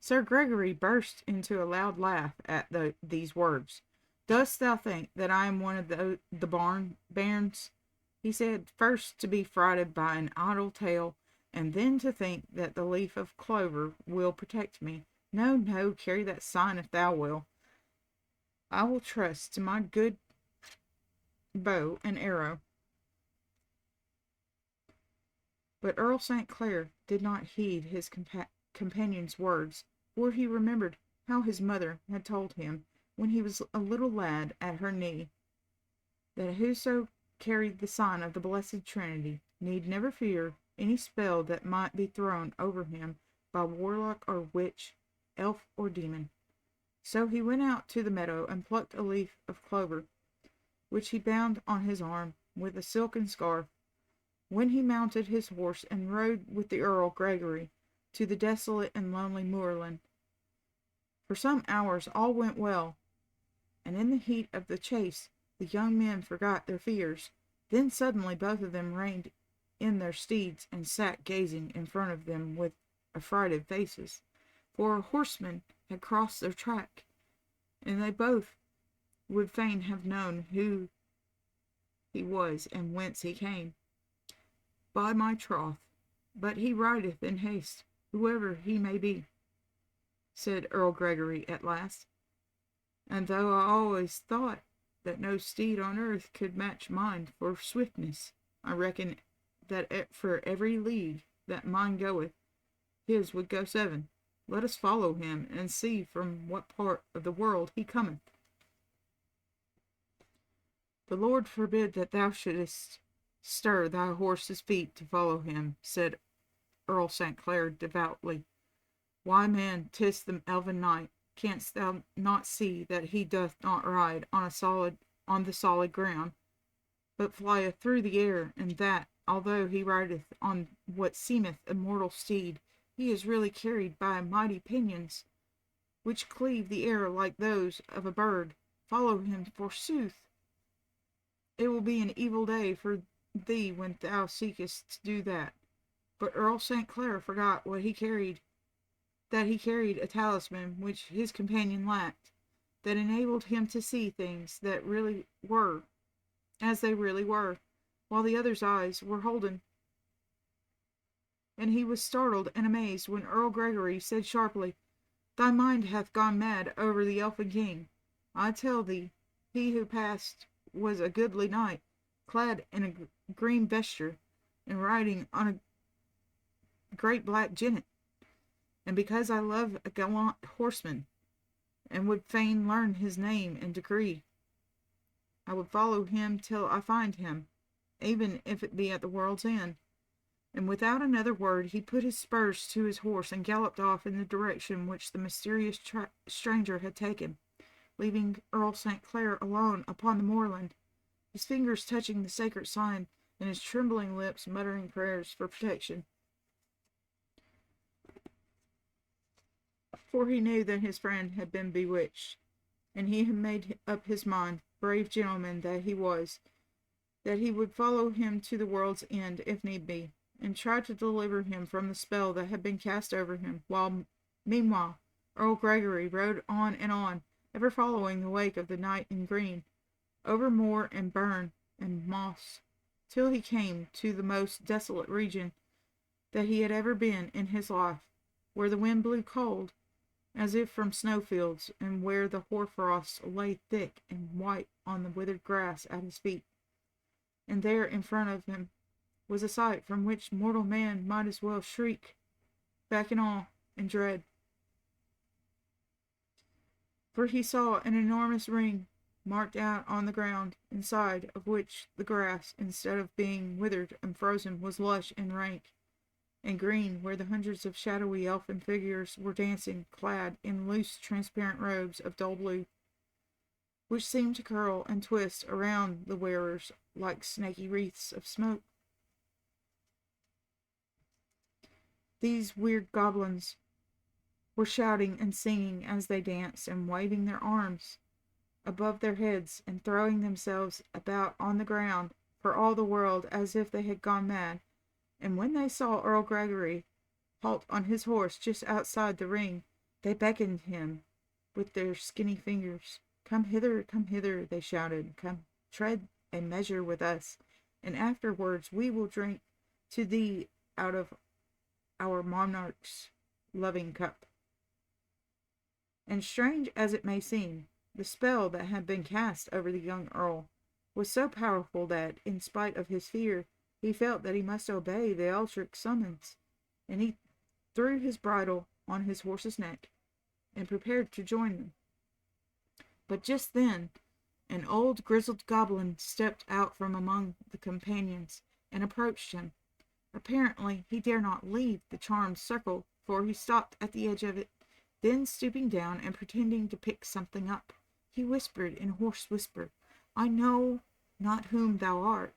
Sir Gregory burst into a loud laugh at these words. "Dost thou think that I am one of the bairns?" he said. "First to be frighted by an idle tale, and then to think that the leaf of clover will protect me. No, no, carry that sign if thou will. I will trust to my good bow and arrow." But Earl St. Clair did not heed his companion's words, for he remembered how his mother had told him, when he was a little lad at her knee, that whoso carried the sign of the Blessed Trinity need never fear any spell that might be thrown over him by warlock or witch, elf or demon. So he went out to the meadow and plucked a leaf of clover, which he bound on his arm with a silken scarf, when he mounted his horse and rode with the Earl Gregory to the desolate and lonely moorland. For some hours all went well, and in the heat of the chase the young men forgot their fears. Then suddenly both of them reined in their steeds and sat gazing in front of them with affrighted faces, for a horseman had crossed their track, and they both would fain have known who he was and whence he came. "By my troth, but he rideth in haste, whoever he may be," said Earl Gregory at last. "And though I always thought that no steed on earth could match mine for swiftness, I reckon that for every league that mine goeth, his would go 7. Let us follow him, and see from what part of the world he cometh." "The Lord forbid that thou shouldest stir thy horse's feet to follow him," said Earl St. Clair devoutly. "Why, man, 'tis the elven knight. Canst thou not see that he doth not ride on the solid ground, but flieth through the air, and that, although he rideth on what seemeth a mortal steed, he is really carried by mighty pinions, which cleave the air like those of a bird? Follow him, forsooth! It will be an evil day for thee when thou seekest to do that." But Earl St. Clair forgot that he carried a talisman which his companion lacked, that enabled him to see things that really were as they really were, while the other's eyes were holden. And he was startled and amazed when Earl Gregory said sharply, "Thy mind hath gone mad over the elfin king. I tell thee, he who passed was a goodly knight, clad in a green vesture, and riding on a great black jennet. And because I love a gallant horseman, and would fain learn his name and degree, I would follow him till I find him, even if it be at the world's end. And without another word he put his spurs to his horse and galloped off in the direction which the mysterious stranger had taken, leaving Earl St. Clair alone upon the moorland, his fingers touching the sacred sign and his trembling lips muttering prayers for protection. For he knew that his friend had been bewitched, and he had made up his mind, brave gentleman that he was, that he would follow him to the world's end if need be, and try to deliver him from the spell that had been cast over him, while meanwhile Earl Gregory rode on, ever following the wake of the knight in green, over moor and burn and moss, till he came to the most desolate region that he had ever been in his life, where the wind blew cold, as if from snowfields, and where the hoarfrost lay thick and white on the withered grass at his feet. And there in front of him was a sight from which mortal man might as well shriek back in awe and dread. For he saw an enormous ring marked out on the ground, inside of which the grass, instead of being withered and frozen, was lush and rank and green, where the hundreds of shadowy elfin figures were dancing, clad in loose transparent robes of dull blue, which seemed to curl and twist around the wearers like snaky wreaths of smoke. These weird goblins were shouting and singing as they danced, and waving their arms above their heads, and throwing themselves about on the ground for all the world as if they had gone mad. And when they saw Earl Gregory halt on his horse just outside the ring, they beckoned him with their skinny fingers. Come hither, they shouted. Come, tread a measure with us, and afterwards we will drink to thee out of our monarch's loving cup. And strange as it may seem, the spell that had been cast over the young earl was so powerful that, in spite of his fear, he felt that he must obey the eldritch summons, and he threw his bridle on his horse's neck and prepared to join them. But just then an old grizzled goblin stepped out from among the companions and approached him. Apparently he dare not leave the charmed circle, for he stopped at the edge of it. Then, stooping down and pretending to pick something up, he whispered in a hoarse whisper, I know not whom thou art,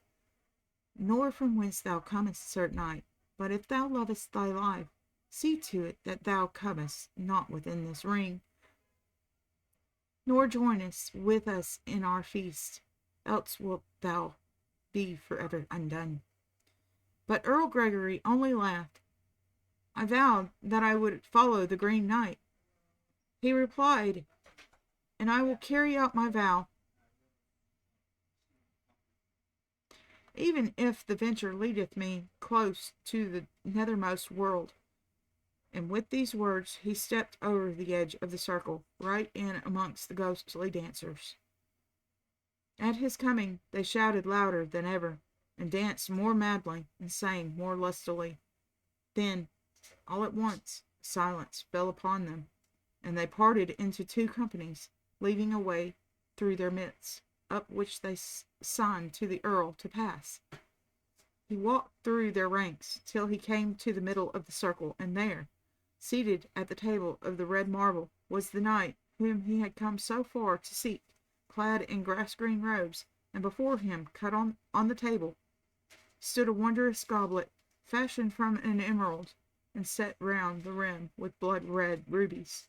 nor from whence thou comest, Sir Knight, but if thou lovest thy life, see to it that thou comest not within this ring, nor joinest with us in our feast, else wilt thou be forever undone. But Earl Gregory only laughed. I vowed that I would follow the Green Knight, he replied, and I will carry out my vow, even if the venture leadeth me close to the nethermost world. And with these words he stepped over the edge of the circle, right in amongst the ghostly dancers. At his coming they shouted louder than ever, and danced more madly, and sang more lustily. Then, all at once, silence fell upon them, and they parted into two companies, leaving a way through their midst, up which they signed to the earl to pass. He walked through their ranks till he came to the middle of the circle, and there, seated at the table of the red marble, was the knight whom he had come so far to seek, clad in grass-green robes, and before him, cut on the table, stood a wondrous goblet, fashioned from an emerald, and set round the rim with blood-red rubies.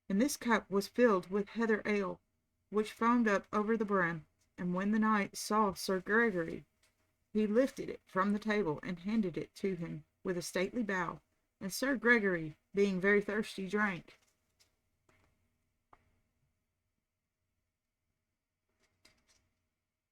And this cup was filled with heather ale, which foamed up over the brim, and when the knight saw Sir Gregory, he lifted it from the table and handed it to him with a stately bow, and Sir Gregory, being very thirsty, drank.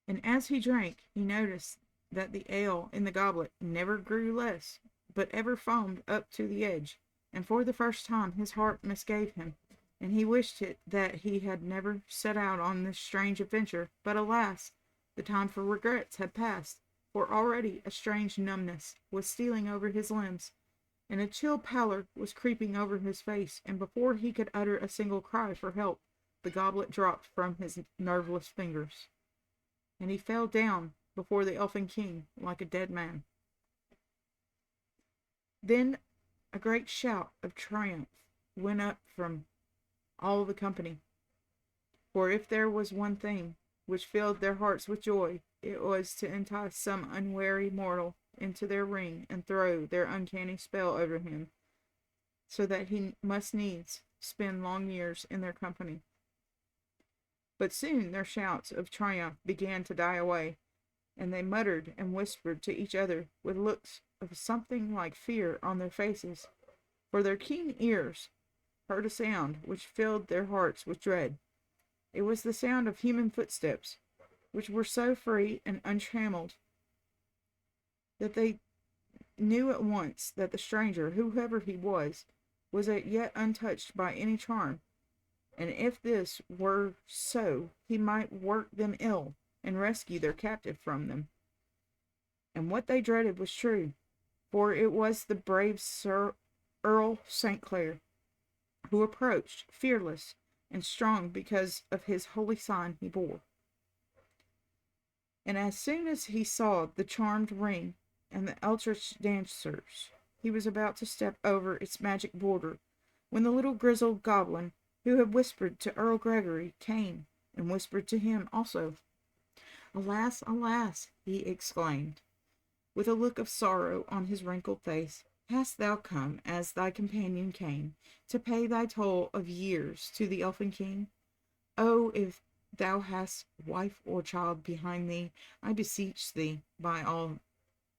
And as he drank, he noticed that the ale in the goblet never grew less, but ever foamed up to the edge, and for the first time his heart misgave him, and he wished it that he had never set out on this strange adventure. But alas, The time for regrets had passed, for already a strange numbness was stealing over his limbs, and a chill pallor was creeping over his face, and before he could utter a single cry for help, the goblet dropped from his nerveless fingers, and he fell down before the Elfin King like a dead man. Then a great shout of triumph went up from all the company, for if there was one thing which filled their hearts with joy, it was to entice some unwary mortal into their ring and throw their uncanny spell over him, so that he must needs spend long years in their company. But soon their shouts of triumph began to die away, and they muttered and whispered to each other with looks of something like fear on their faces, for their keen ears heard a sound which filled their hearts with dread. It was the sound of human footsteps, which were so free and untrammeled that they knew at once that the stranger, whoever he was yet untouched by any charm, and if this were so, he might work them ill and rescue their captive from them. And what they dreaded was true, for it was the brave Sir Earl St. Clair, who approached, fearless and strong because of his holy sign he bore. And as soon as he saw the charmed ring and the eldritch dancers, he was about to step over its magic border, when the little grizzled goblin who had whispered to Earl Gregory came and whispered to him also. "Alas, alas!" he exclaimed, with a look of sorrow on his wrinkled face. "Hast thou come, as thy companion came, to pay thy toll of years to the Elfin King? Oh, if thou hast wife or child behind thee, I beseech thee, by all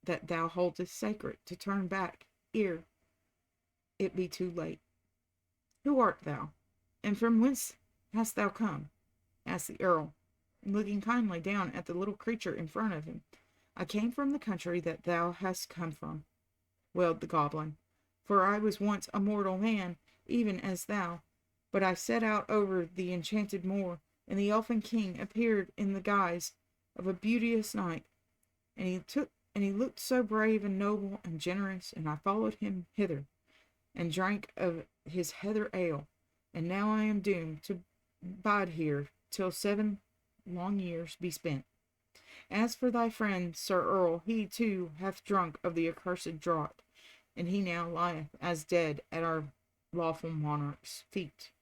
that thou holdest sacred, to turn back ere it be too late." "Who art thou, and from whence hast thou come?" asked the Earl, looking kindly down at the little creature in front of him. "I came from the country that thou hast come from," wailed the goblin, "for I was once a mortal man, even as thou, but I set out over the enchanted moor, and the Elfin King appeared in the guise of a beauteous knight, and he looked so brave and noble and generous, and I followed him hither, and drank of his heather ale, and now I am doomed to bide here till 7 long years be spent. As for thy friend Sir Earl, he too hath drunk of the accursed draught, and he now lieth as dead at our lawful monarch's feet.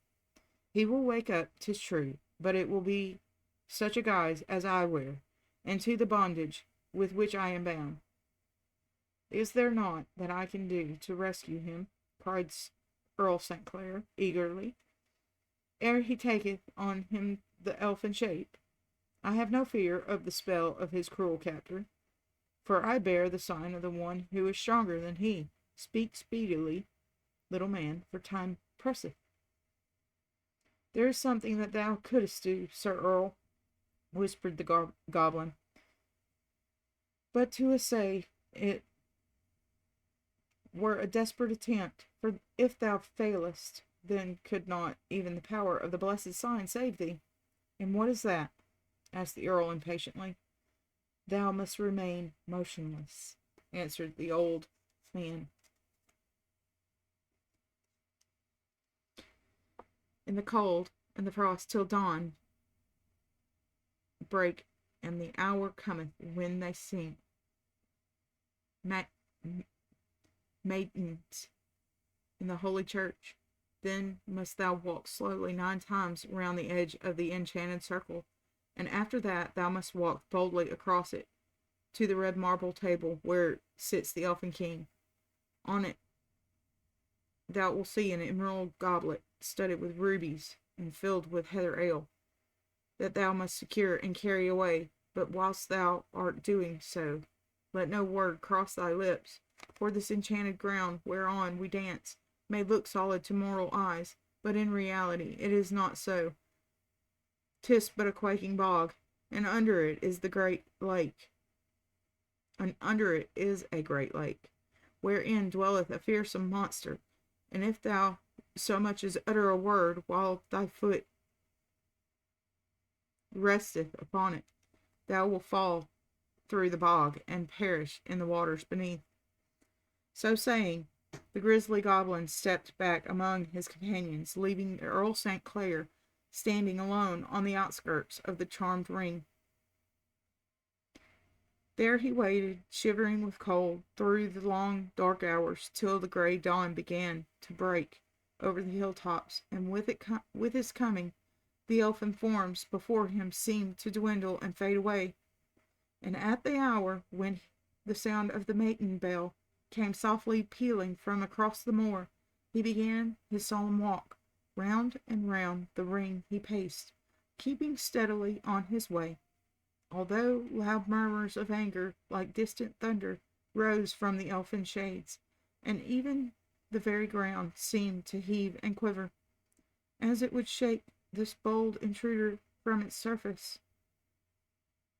He will wake up, 'tis true, but it will be such a guise as I wear, and to the bondage with which I am bound. Is there naught that I can do to rescue him?" cried Earl St. Clair eagerly, "ere he taketh on him the elfin shape? I have no fear of the spell of his cruel captor, for I bear the sign of the one who is stronger than he. Speak speedily, little man, for time presseth." "There is something that thou couldst do, Sir Earl," whispered the goblin, "but to essay it were a desperate attempt, for if thou failest, then could not even the power of the blessed sign save thee." "And what is that?" asked the Earl impatiently. "Thou must remain motionless," answered the old man, "in the cold and the frost till dawn break, and the hour cometh when they sing maidens in the holy church. Then must thou walk slowly 9 times round the edge of the enchanted circle, and after that thou must walk boldly across it to the red marble table where sits the Elfin King. On it thou wilt see an emerald goblet studded with rubies and filled with heather ale, that thou must secure and carry away. But whilst thou art doing so, let no word cross thy lips, for this enchanted ground whereon we dance may look solid to mortal eyes, but in reality it is not so. 'Tis but a quaking bog, and under it is a great lake, wherein dwelleth a fearsome monster, and if thou so much as utter a word while thy foot resteth upon it, thou wilt fall through the bog and perish in the waters beneath." So saying, the grisly goblin stepped back among his companions, leaving Earl St. Clair standing alone on the outskirts of the charmed ring. There he waited, shivering with cold, through the long, dark hours, till the gray dawn began to break over the hilltops, and with his coming, the elfin forms before him seemed to dwindle and fade away. And at the hour when the sound of the matin bell came softly pealing from across the moor, he began his solemn walk. Round and round the ring he paced, keeping steadily on his way, although loud murmurs of anger, like distant thunder, rose from the elfin shades, and even the very ground seemed to heave and quiver, as it would shake this bold intruder from its surface.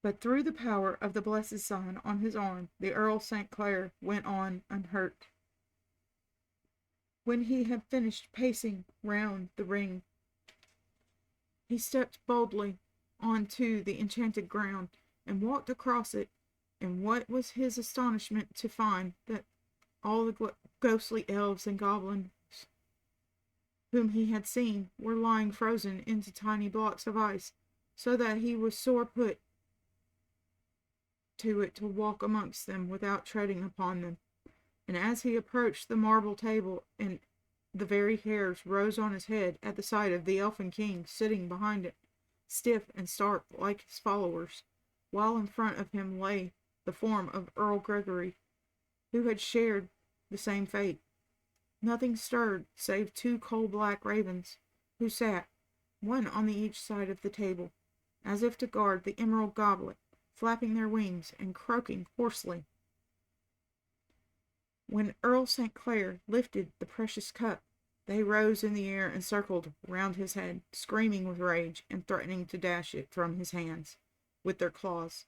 But through the power of the blessed sign on his arm, the Earl St. Clair went on unhurt. When he had finished pacing round the ring, he stepped boldly onto the enchanted ground and walked across it, and what was his astonishment to find that all the ghostly elves and goblins whom he had seen were lying frozen into tiny blocks of ice, so that he was sore put to it to walk amongst them without treading upon them. And as he approached the marble table, and the very hairs rose on his head at the sight of the elfin king sitting behind it, stiff and stark like his followers, while in front of him lay the form of Earl Gregory, who had shared the same fate. Nothing stirred save two coal-black ravens, who sat, one on each side of the table, as if to guard the emerald goblet, flapping their wings and croaking hoarsely. When Earl St. Clair lifted the precious cup, they rose in the air and circled round his head, screaming with rage and threatening to dash it from his hands with their claws,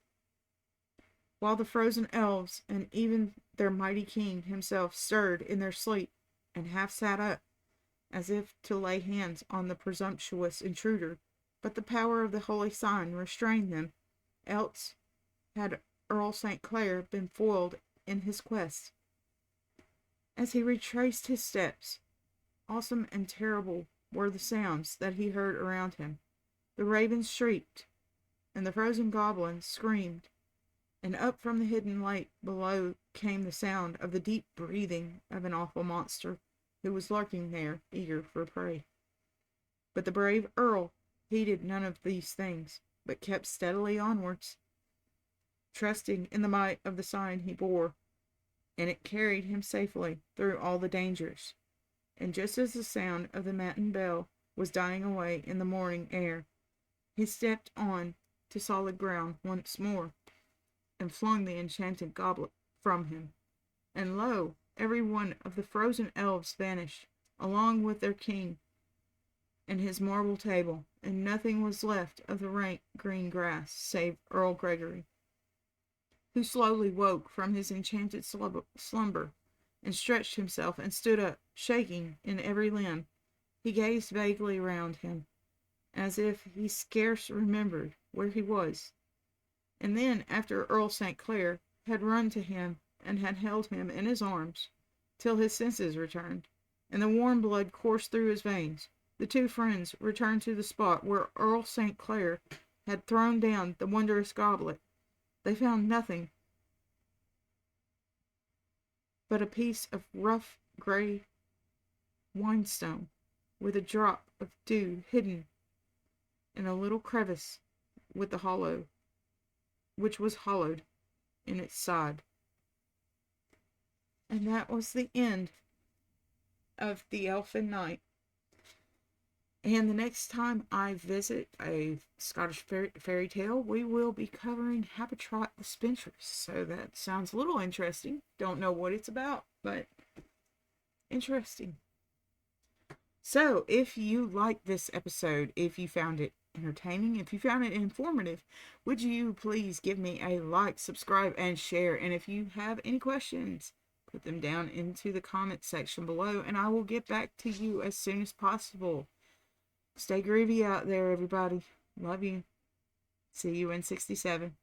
while the frozen elves and even their mighty king himself stirred in their sleep and half sat up, as if to lay hands on the presumptuous intruder, but the power of the holy sign restrained them, else had Earl St. Clair been foiled in his quest. As he retraced his steps, awesome and terrible were the sounds that he heard around him. The ravens shrieked, and the frozen goblins screamed, and up from the hidden lake below came the sound of the deep breathing of an awful monster who was lurking there, eager for prey. But the brave Earl heeded none of these things, but kept steadily onwards, trusting in the might of the sign he bore, and it carried him safely through all the dangers. And just as the sound of the matin bell was dying away in the morning air, he stepped on to solid ground once more, and flung the enchanted goblet from him. And lo, every one of the frozen elves vanished, along with their king and his marble table, and nothing was left of the rank green grass save Earl Gregory, who slowly woke from his enchanted slumber, and stretched himself and stood up, shaking in every limb. He gazed vaguely around him, as if he scarce remembered where he was. And then, after Earl St. Clair had run to him and had held him in his arms till his senses returned, and the warm blood coursed through his veins, the two friends returned to the spot where Earl St. Clair had thrown down the wondrous goblet. They found nothing but a piece of rough gray whinstone, with a drop of dew hidden in a little crevice with the hollow, which was hollowed in its side. And that was the end of the Elfin Night. And the next time I visit a Scottish fairy tale, we will be covering Habitrot the Spintress. So that sounds a little interesting. Don't know what it's about, but interesting. So if you liked this episode, if you found it entertaining, if you found it informative, would you please give me a like, subscribe, and share? And if you have any questions, put them down into the comment section below, and I will get back to you as soon as possible. Stay groovy out there, everybody. Love you. See you in 67.